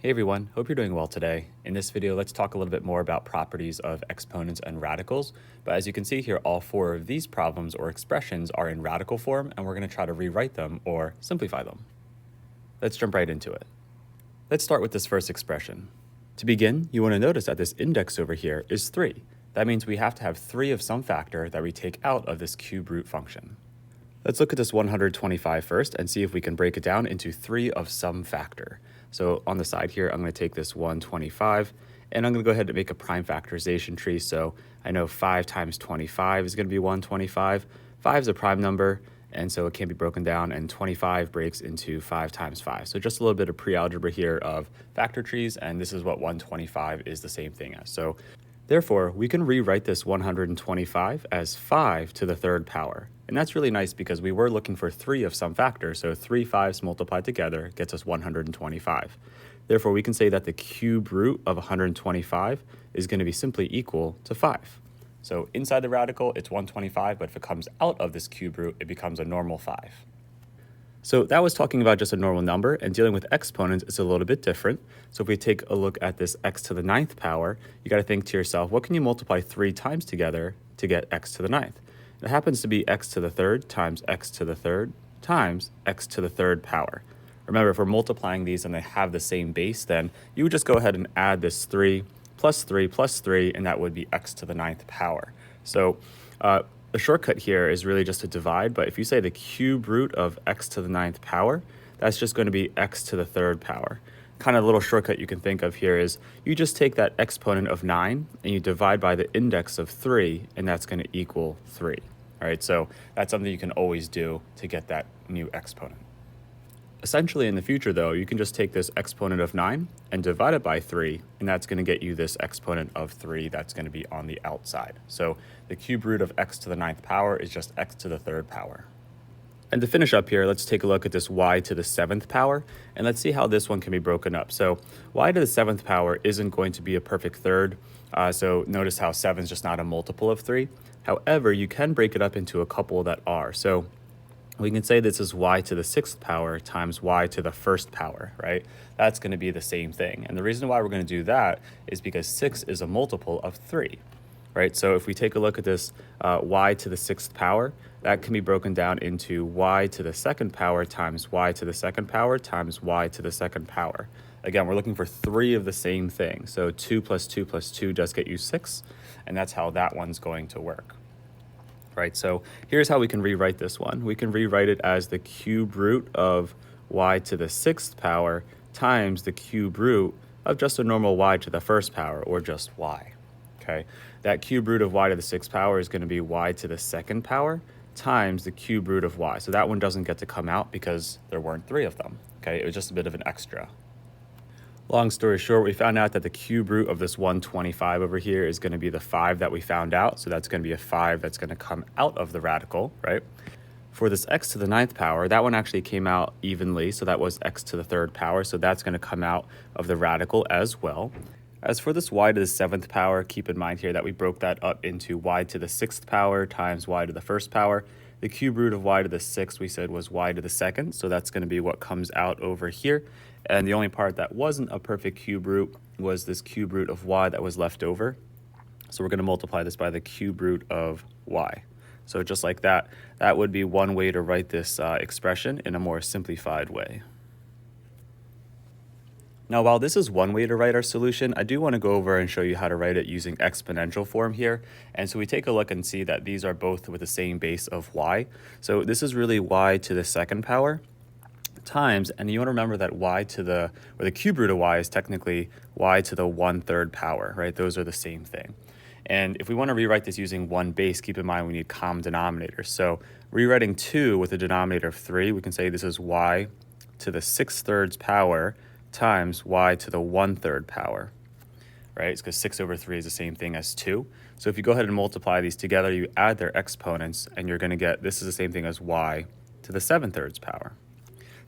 Hey everyone, hope you're doing well today. In this video, let's talk a little bit more about properties of exponents and radicals. But as you can see here, all four of these problems or expressions are in radical form, and we're going to try to rewrite them or simplify them. Let's jump right into it. Let's start with this first expression. To begin, you want to notice that this index over here is 3. That means we have to have 3 of some factor that we take out of this cube root function. Let's look at this 125 first and see if we can break it down into 3 of some factor. So on the side here, I'm going to take this 125, and I'm going to go ahead and make a prime factorization tree. So I know 5 times 25 is going to be 125. 5 is a prime number, and so it can be broken down, and 25 breaks into 5 times 5. So just a little bit of pre-algebra here of factor trees, and this is what 125 is the same thing as. So therefore, we can rewrite this 125 as 5 to the third power. And that's really nice because we were looking for 3 of some factor, so 3 5s multiplied together gets us 125. Therefore, we can say that the cube root of 125 is going to be simply equal to 5. So inside the radical, it's 125, but if it comes out of this cube root, it becomes a normal 5. So that was talking about just a normal number, and dealing with exponents is a little bit different. So if we take a look at this x to the 9th power, you got to think to yourself, what can you multiply 3 times together to get x to the 9th? It happens to be x to the 3rd times x to the 3rd times x to the 3rd power. Remember, if we're multiplying these and they have the same base, then you would just go ahead and add this 3 plus 3 plus 3, and that would be x to the 9th power. So the shortcut here is really just to divide, but if you say the cube root of x to the 9th power, that's just going to be x to the 3rd power. Kind of a little shortcut you can think of here is you just take that exponent of 9 and you divide by the index of 3, and that's going to equal 3. All right, so that's something you can always do to get that new exponent. Essentially, in the future, though, you can just take this exponent of 9 and divide it by 3, and that's going to get you this exponent of 3 that's going to be on the outside. So the cube root of x to the 9th power is just x to the 3rd power. And to finish up here, let's take a look at this y to the 7th power, and let's see how this one can be broken up. So y to the 7th power isn't going to be a perfect third, so notice how 7 is just not a multiple of 3. However, you can break it up into a couple that are. So we can say this is y to the 6th power times y to the 1st power, right? That's going to be the same thing. And the reason why we're going to do that is because 6 is a multiple of 3, right? So if we take a look at this y to the 6th power, that can be broken down into y to the 2nd power times y to the 2nd power times y to the 2nd power. Again, we're looking for 3 of the same thing. So 2 plus 2 plus 2 does get you 6, and that's how that one's going to work. Right, so here's how we can rewrite this one. We can rewrite it as the cube root of y to the 6th power times the cube root of just a normal y to the 1st power, or just y. Okay, that cube root of y to the 6th power is going to be y to the 2nd power times the cube root of y. So that one doesn't get to come out because there weren't 3 of them. Okay, it was just a bit of an extra. Long story short, we found out that the cube root of this 125 over here is going to be the 5 that we found out. So that's going to be a 5 that's going to come out of the radical, right? For this x to the 9th power, that one actually came out evenly. So that was x to the 3rd power. So that's going to come out of the radical as well. As for this y to the 7th power, keep in mind here that we broke that up into y to the 6th power times y to the 1st power. The cube root of y to the 6th we said was y to the 2nd. So that's going to be what comes out over here. And the only part that wasn't a perfect cube root was this cube root of y that was left over. So we're going to multiply this by the cube root of y. So just like that, that would be one way to write this expression in a more simplified way. Now, while this is one way to write our solution, I do want to go over and show you how to write it using exponential form here. And so we take a look and see that these are both with the same base of y. So this is really y to the 2nd power times, and you want to remember that y to the, or the cube root of y is technically y to the 1/3 power, right? Those are the same thing. And if we want to rewrite this using one base, keep in mind we need common denominators. So rewriting 2 with a denominator of 3, we can say this is y to the 6/3 power times y to the 1/3 power, right? It's because 6 over 3 is the same thing as 2. So if you go ahead and multiply these together, you add their exponents, and you're going to get, this is the same thing as y to the 7/3 power.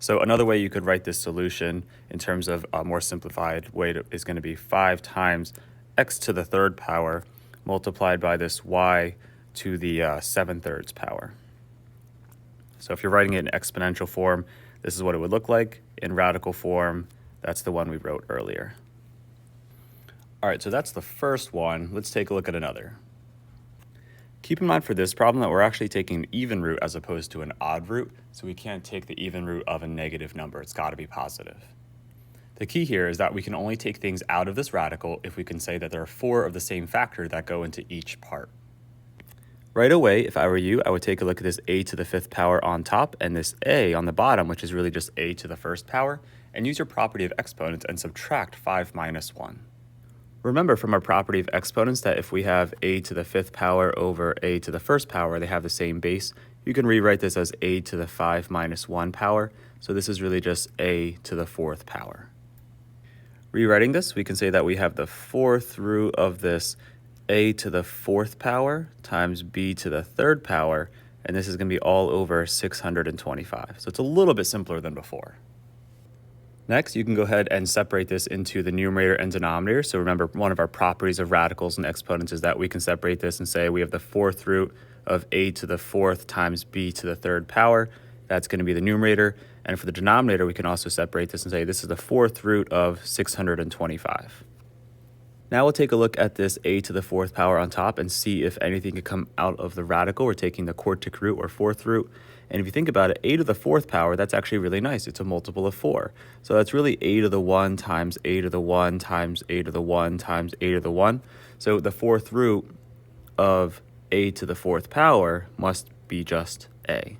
So another way you could write this solution in terms of a more simplified way is going to be 5 times x to the 3rd power multiplied by this y to the 7/3 power. So if you're writing it in exponential form, this is what it would look like. In radical form, That's the one we wrote earlier. All right, so that's the first one. Let's take a look at another. Keep in mind for this problem that we're actually taking an even root as opposed to an odd root, so we can't take the even root of a negative number. It's got to be positive. The key here is that we can only take things out of this radical if we can say that there are 4 of the same factor that go into each part. Right away, if I were you, I would take a look at this a to the 5th power on top and this a on the bottom, which is really just a to the 1st power, and use your property of exponents and subtract 5 minus 1. Remember from our property of exponents that if we have a to the 5th power over a to the 1st power, they have the same base. You can rewrite this as a to the 5 minus 1 power, so this is really just a to the 4th power. Rewriting this, we can say that we have the 4th root of this a to the 4th power times b to the 3rd power, and this is going to be all over 625. So it's a little bit simpler than before. Next, you can go ahead and separate this into the numerator and denominator. So remember, one of our properties of radicals and exponents is that we can separate this and say we have the 4th root of a to the 4th times b to the 3rd power. That's going to be the numerator. And for the denominator, we can also separate this and say this is the 4th root of 625. Now we'll take a look at this a to the 4th power on top and see if anything could come out of the radical. We're taking the quartic root or 4th root. And if you think about it, a to the 4th power, that's actually really nice. It's a multiple of 4. So that's really a to the 1 times a to the 1 times a to the 1 times a to the 1. So the 4th root of a to the 4th power must be just a,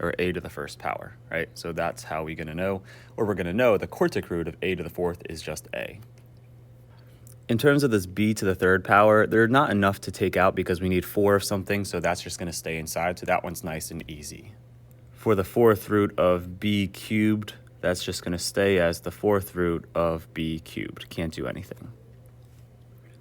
or a to the 1st power, right? So that's how we're going to know, or we're going to know the quartic root of a to the 4th is just a. In terms of this b to the 3rd power, they're not enough to take out because we need 4 of something, so that's just going to stay inside. So that one's nice and easy. For the 4th root of b cubed, that's just going to stay as the 4th root of b cubed. Can't do anything.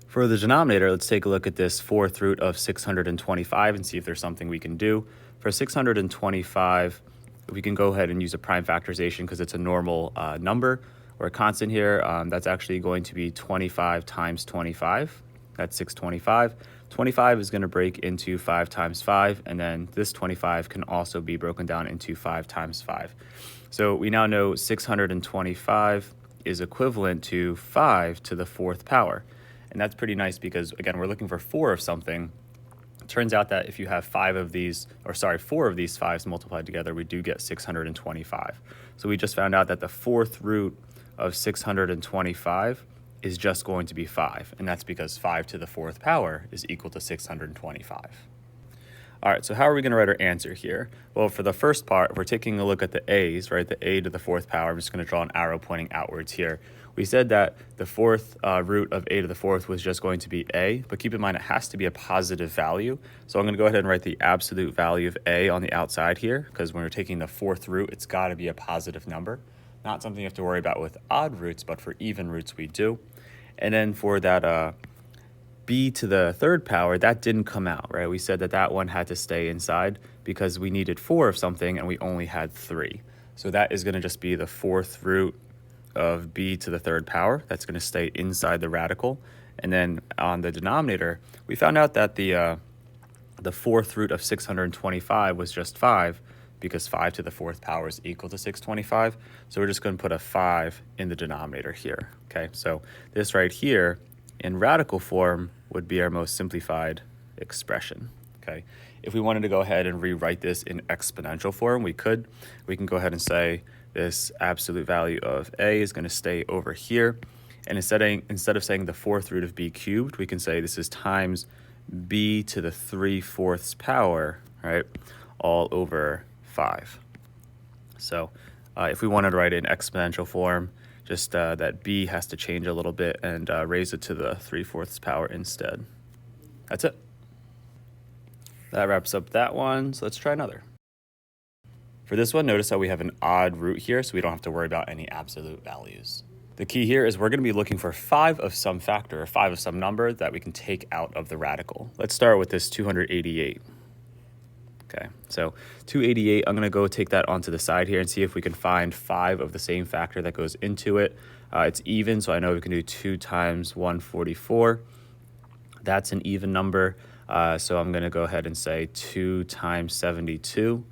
For the denominator, let's take a look at this 4th root of 625 and see if there's something we can do. For 625, we can go ahead and use a prime factorization because it's a normal number or a constant here. That's actually going to be 25 times 25. That's 625. 25 is going to break into 5 times 5, and then this 25 can also be broken down into 5 times 5. So we now know 625 is equivalent to 5 to the 4th power. And that's pretty nice because, again, we're looking for 4 of something. It turns out that if you have 4 of these 5s multiplied together, we do get 625. So we just found out that the 4th root of 625 is just going to be 5, and that's because 5 to the 4th power is equal to 625. All right, so how are we going to write our answer here? Well, for the first part, we're taking a look at the a's, right? The a to the 4th power. I'm just going to draw an arrow pointing outwards here. We said that the 4th root of a to the 4th was just going to be a, but keep in mind it has to be a positive value. So I'm going to go ahead and write the absolute value of a on the outside here, because when we're taking the 4th root, it's got to be a positive number. Not something you have to worry about with odd roots, but for even roots we do. And then for that b to the 3rd power, that didn't come out, right? We said that that one had to stay inside because we needed 4 of something and we only had 3. So that is going to just be the 4th root of b to the 3rd power. That's going to stay inside the radical. And then on the denominator, we found out that the 4th root of 625 was just 5 because 5 to the 4th power is equal to 625. So we're just going to put a 5 in the denominator here. Okay, so this right here in radical form would be our most simplified expression. Okay, if we wanted to go ahead and rewrite this in exponential form, we could. We can go ahead and say this absolute value of a is going to stay over here. And instead of saying the 4th root of b cubed, we can say this is times b to the 3/4 power, right, all over 5. So if we wanted to write it in exponential form, just that b has to change a little bit and raise it to the 3/4 power instead. That's it. That wraps up that one, so let's try another. For this one, notice how we have an odd root here, so we don't have to worry about any absolute values. The key here is we're going to be looking for 5 of some factor, or 5 of some number that we can take out of the radical. Let's start with this 288. Okay, so 288, I'm going to go take that onto the side here and see if we can find 5 of the same factor that goes into it. It's even, so I know we can do 2 times 144. That's an even number, so I'm going to go ahead and say 2 times 72.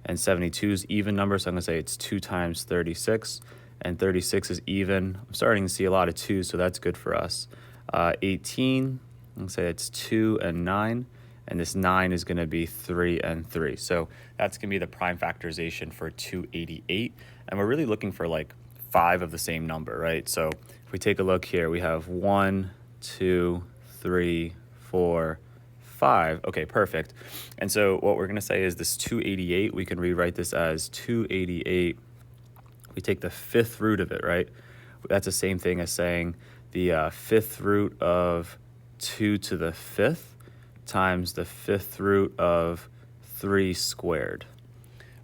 And 72 is even number, so I'm going to say it's 2 times 36. and 36 is even. I'm starting to see a lot of 2s, so that's good for us. 18, let's say it's 2 and 9, and this 9 is going to be 3 and 3. So that's going to be the prime factorization for 288, and we're really looking for like 5 of the same number, right? So if we take a look here, we have 1, 2, 3, 4, 5. Okay, perfect. And so what we're going to say is this 288, we can rewrite this as 288. We take the 5th root of it, right? That's the same thing as saying the 5th root of 2 to the 5th times the 5th root of 3 squared.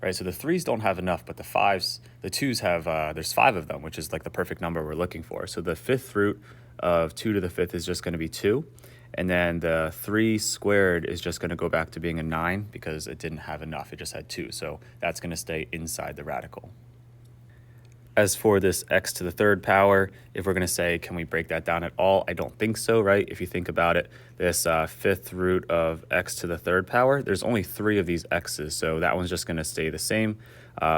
Right, so the 3s don't have enough, but the 2s have, there's 5 of them, which is like the perfect number we're looking for. So the 5th root of 2 to the 5th is just going to be 2. And then the 3 squared is just going to go back to being a 9 because it didn't have enough. It just had 2. So that's going to stay inside the radical. As for this x to the 3rd power, if we're going to say, can we break that down at all? I don't think so, right? If you think about it, this 5th root of x to the 3rd power, there's only 3 of these x's, so that one's just going to stay the same,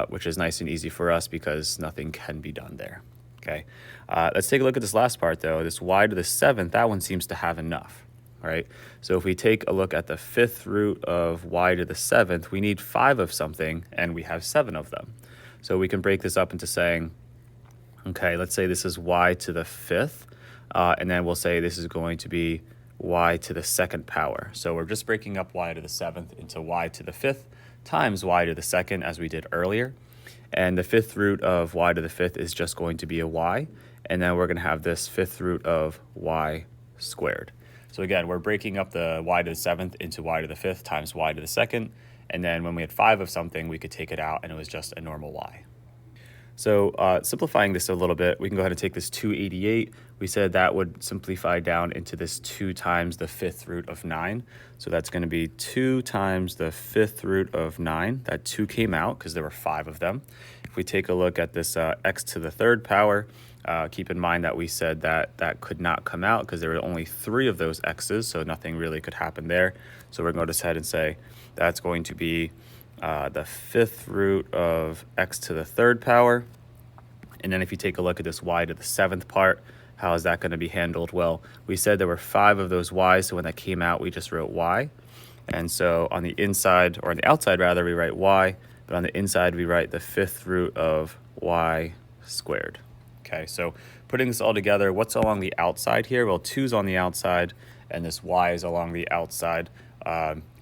which is nice and easy for us because nothing can be done there, okay? Let's take a look at this last part, though. This y to the 7th, that one seems to have enough, right? So if we take a look at the 5th root of y to the 7th, we need 5 of something, and we have 7 of them. So we can break this up into saying, okay, let's say this is y to the 5th, and then we'll say this is going to be y to the 2nd power. So we're just breaking up y to the 7th into y to the 5th times y to the 2nd as we did earlier. And the 5th root of y to the 5th is just going to be a y, and then we're going to have this 5th root of y squared. So again, we're breaking up the y to the 7th into y to the 5th times y to the 2nd, and then when we had 5 of something, we could take it out, and it was just a normal y. So simplifying this a little bit, we can go ahead and take this 288. We said that would simplify down into this 2 times the 5th root of 9. So that's going to be 2 times the 5th root of 9. That 2 came out because there were 5 of them. If we take a look at this x to the 3rd power, keep in mind that we said that that could not come out because there were only 3 of those x's, so nothing really could happen there. So we're going to go ahead and say that's going to be the 5th root of x to the 3rd power. And then if you take a look at this y to the 7th part, how is that going to be handled? Well, we said there were 5 of those y's, so when that came out, we just wrote y. And so on the inside, or on the outside rather, we write y, but on the inside, we write the 5th root of y squared. Okay, so putting this all together, what's along the outside here? Well, 2's on the outside, and this y is along the outside.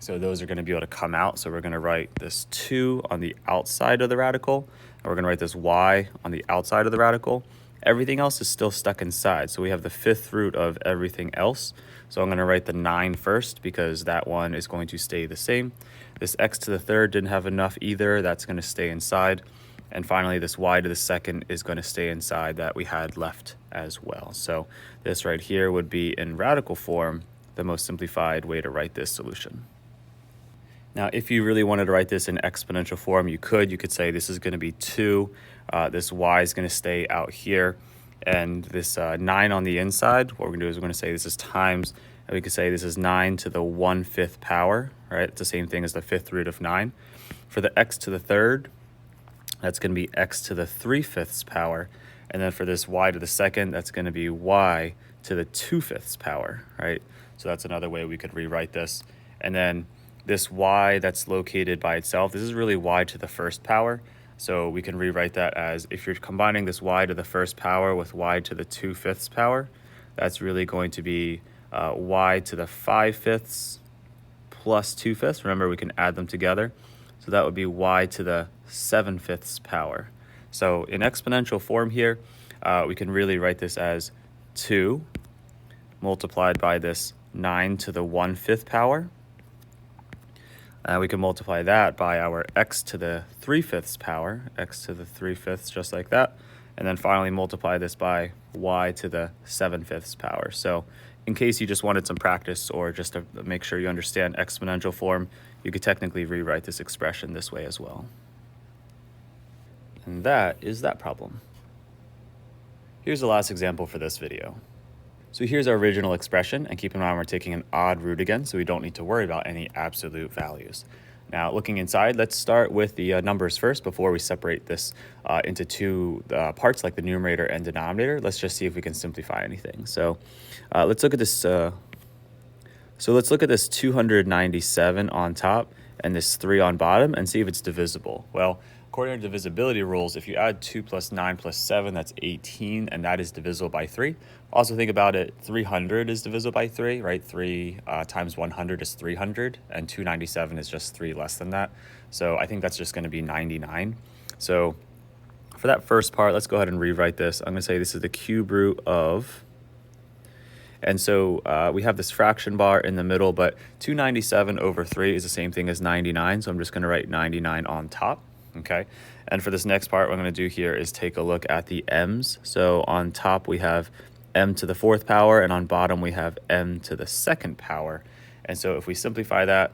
So those are going to be able to come out. So we're going to write this 2 on the outside of the radical, and we're going to write this y on the outside of the radical. Everything else is still stuck inside. So we have the 5th root of everything else. So I'm going to write the 9 first because that one is going to stay the same. This x to the 3rd didn't have enough either. That's going to stay inside. And finally, this y to the 2nd is going to stay inside that we had left as well. So this right here would be in radical form the most simplified way to write this solution. Now, if you really wanted to write this in exponential form, you could say this is going to be 2. This y is going to stay out here. And this 9 on the inside, what we're going to do is we're going to say this is times, and we could say this is 9 to the 1/5 power, right? It's the same thing as the 5th root of 9. For the x to the 3rd, that's going to be x to the 3/5 power. And then for this y to the 2nd, that's going to be y to the 2/5 power, right? So that's another way we could rewrite this. And then this y that's located by itself, this is really y to the 1st power. So we can rewrite that as, if you're combining this y to the 1st power with y to the 2/5 power, that's really going to be y to the 5/5 plus 2/5. Remember, we can add them together. So that would be y to the 7/5 power. So in exponential form here, we can really write this as 2 multiplied by this 9 to the 1/5 power. We can multiply that by our x to the 3/5 power, x to the 3/5, just like that. And then finally multiply this by y to the 7/5 power. So in case you just wanted some practice or just to make sure you understand exponential form, you could technically rewrite this expression this way as well. And that is that problem. Here's the last example for this video. So here's our original expression, and keep in mind we're taking an odd root again, so we don't need to worry about any absolute values. Now, looking inside, let's start with the numbers first before we separate this into two parts, like the numerator and denominator. Let's just see if we can simplify anything. So let's look at this. Let's look at this 297 on top and this 3 on bottom and see if it's divisible. Well, according to divisibility rules, if you add 2 plus 9 plus 7, that's 18, and that is divisible by 3. Also think about it, 300 is divisible by 3, right? 3 times 100 is 300, and 297 is just 3 less than that. So I think that's just going to be 99. So for that first part, let's go ahead and rewrite this. I'm going to say this is the cube root of... And so we have this fraction bar in the middle, but 297 over 3 is the same thing as 99. So I'm just going to write 99 on top. Okay. And for this next part, what I'm going to do here is take a look at the m's. So on top, we have m to the 4th power, and on bottom, we have m to the 2nd power. And so if we simplify that,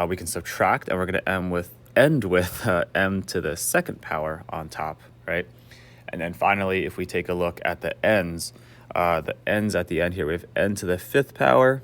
we can subtract, and we're going to end with m to the 2nd power on top, right? And then finally, if we take a look at the ends at the end here, we have n to the 5th power,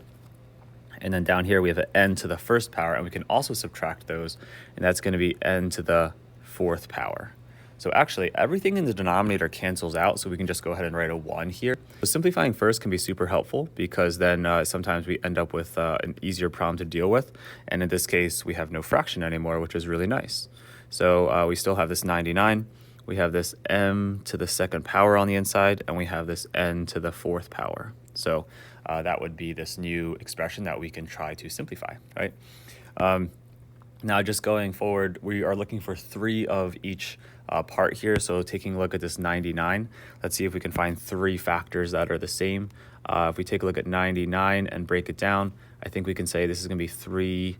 and then down here we have an n to the 1st power, and we can also subtract those, and that's going to be n to the 4th power. So actually everything in the denominator cancels out, so we can just go ahead and write a 1 here. So simplifying first can be super helpful, because then sometimes we end up with an easier problem to deal with, and in this case we have no fraction anymore, which is really nice. So we still have this 99. We have this m to the 2nd power on the inside, and we have this n to the 4th power. So that would be this new expression that we can try to simplify, right? Now, just going forward, we are looking for 3 of each part here. So taking a look at this 99, let's see if we can find 3 factors that are the same. If we take a look at 99 and break it down, I think we can say this is going to be 3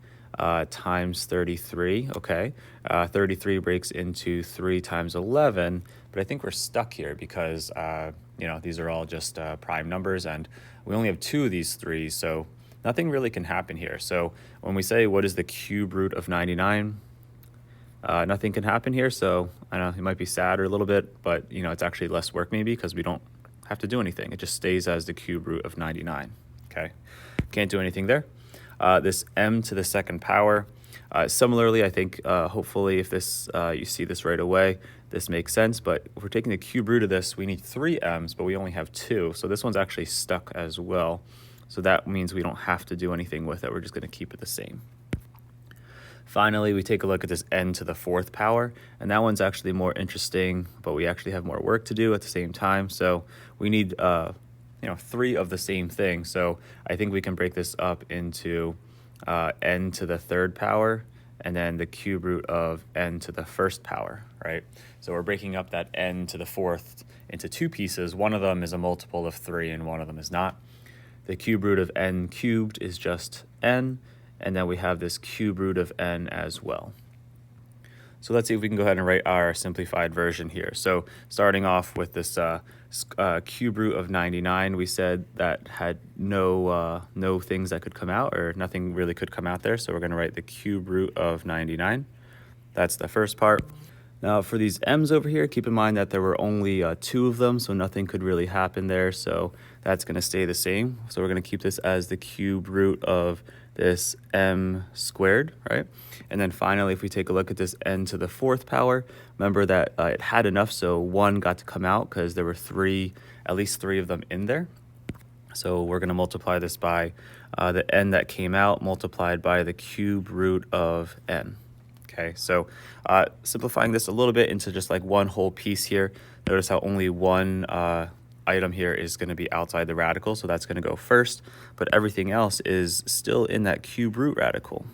times 33, okay? 33 breaks into 3 times 11, but I think we're stuck here because, you know, these are all just prime numbers, and we only have 2 of these 3, so nothing really can happen here. So when we say what is the cube root of 99, nothing can happen here, so I know it might be sad or a little bit, but, you know, it's actually less work maybe because we don't have to do anything. It just stays as the cube root of 99, okay? Can't do anything there. This m to the 2nd power. Similarly, I think hopefully if this you see this right away, this makes sense. But if we're taking the cube root of this, we need 3 m's, but we only have 2. So this one's actually stuck as well. So that means we don't have to do anything with it. We're just going to keep it the same. Finally, we take a look at this n to the 4th power, and that one's actually more interesting, but we actually have more work to do at the same time. So we need 3 of the same thing. So I think we can break this up into n to the 3rd power, and then the cube root of n to the 1st power, right? So we're breaking up that n to the 4th into 2 pieces. One of them is a multiple of 3, and one of them is not. The cube root of n cubed is just n, and then we have this cube root of n as well. So let's see if we can go ahead and write our simplified version here. So starting off with this cube root of 99, we said that had no things that could come out, or nothing really could come out there. So we're going to write the cube root of 99. That's the first part. Now for these m's over here, keep in mind that there were only 2 of them, so nothing could really happen there. So that's going to stay the same. So we're going to keep this as the cube root of this m squared, right? And then finally, if we take a look at this n to the 4th power, remember that it had enough, so 1 got to come out because there were at least 3 of them in there. So we're going to multiply this by the n that came out multiplied by the cube root of n. Okay, so simplifying this a little bit into just like one whole piece here, notice how only one item here is going to be outside the radical, so that's going to go first, but everything else is still in that cube root radical.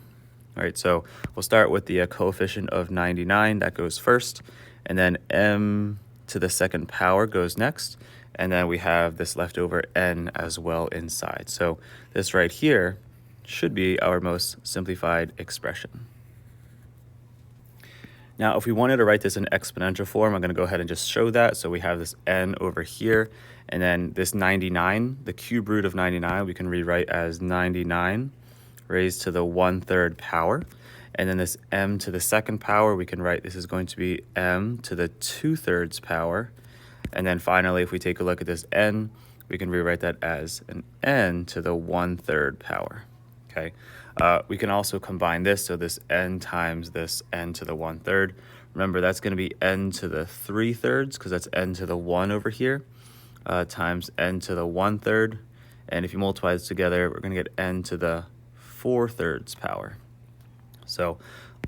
All right, so we'll start with the coefficient of 99, that goes first, and then m to the 2nd power goes next, and then we have this leftover n as well inside. So this right here should be our most simplified expression. Now, if we wanted to write this in exponential form, I'm going to go ahead and just show that. So we have this n over here, and then this 99, the cube root of 99, we can rewrite as 99 raised to the 1/3 power. And then this m to the 2nd power, we can write this is going to be m to the 2/3 power. And then finally, if we take a look at this n, we can rewrite that as an n to the 1/3 power. okay? We can also combine this, so this n times this n to the 1/3. Remember, that's going to be n to the 3/3, because that's n to the 1 over here, times n to the 1/3. And if you multiply this together, we're going to get n to the 4/3 power. So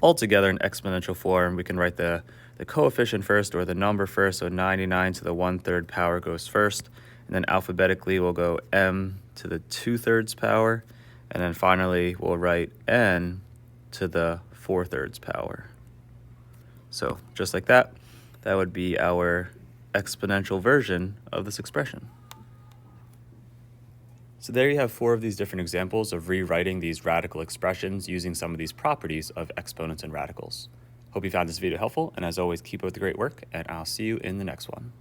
altogether in exponential form, we can write the coefficient first, or the number first. So 99 to the 1/3 power goes first. And then alphabetically, we'll go m to the 2/3 power. And then finally, we'll write n to the 4/3 power. So just like that, that would be our exponential version of this expression. So there you have 4 of these different examples of rewriting these radical expressions using some of these properties of exponents and radicals. Hope you found this video helpful, and as always, keep up with the great work, and I'll see you in the next one.